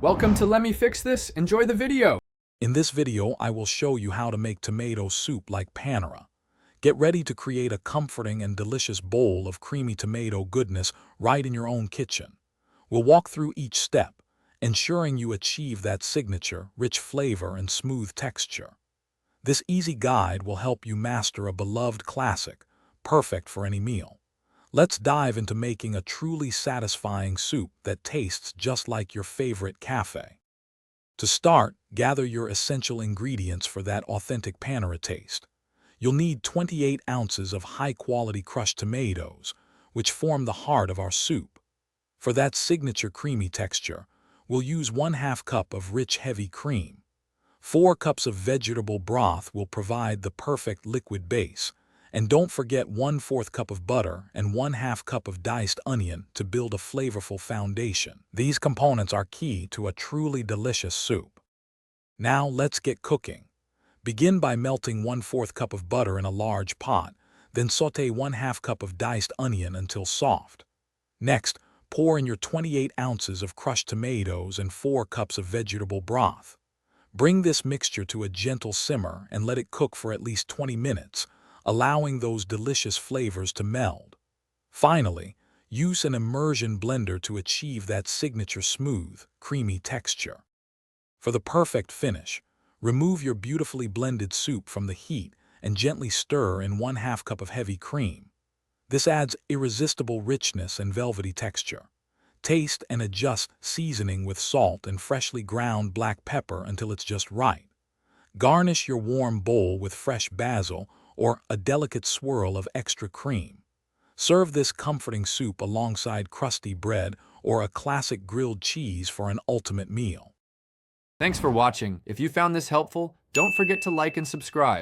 Welcome to Let Me Fix This. Enjoy the video. In this video, I will show you how to make tomato soup like Panera. Get ready to create a comforting and delicious bowl of creamy tomato goodness right in your own kitchen. We'll walk through each step, ensuring you achieve that signature, rich flavor and smooth texture. This easy guide will help you master a beloved classic, perfect for any meal. Let's dive into making a truly satisfying soup that tastes just like your favorite cafe. To start, gather your essential ingredients for that authentic Panera taste. You'll need 28 ounces of high-quality crushed tomatoes, which form the heart of our soup. For that signature creamy texture, we'll use 1/2 cup of rich heavy cream. 4 cups of vegetable broth will provide the perfect liquid base, and don't forget 1/4 cup of butter and 1/2 cup of diced onion to build a flavorful foundation. These components are key to a truly delicious soup. Now let's get cooking. Begin by melting 1/4 cup of butter in a large pot, then saute 1/2 cup of diced onion until soft. Next, pour in your 28 ounces of crushed tomatoes and 4 cups of vegetable broth. Bring this mixture to a gentle simmer and let it cook for at least 20 minutes, allowing those delicious flavors to meld. Finally, use an immersion blender to achieve that signature smooth, creamy texture. For the perfect finish, remove your beautifully blended soup from the heat and gently stir in 1/2 cup of heavy cream. This adds irresistible richness and velvety texture. Taste and adjust seasoning with salt and freshly ground black pepper until it's just right. Garnish your warm bowl with fresh basil or a delicate swirl of extra cream. Serve this comforting soup alongside crusty bread or a classic grilled cheese for an ultimate meal. Thanks for watching. If you found this helpful, don't forget to like and subscribe.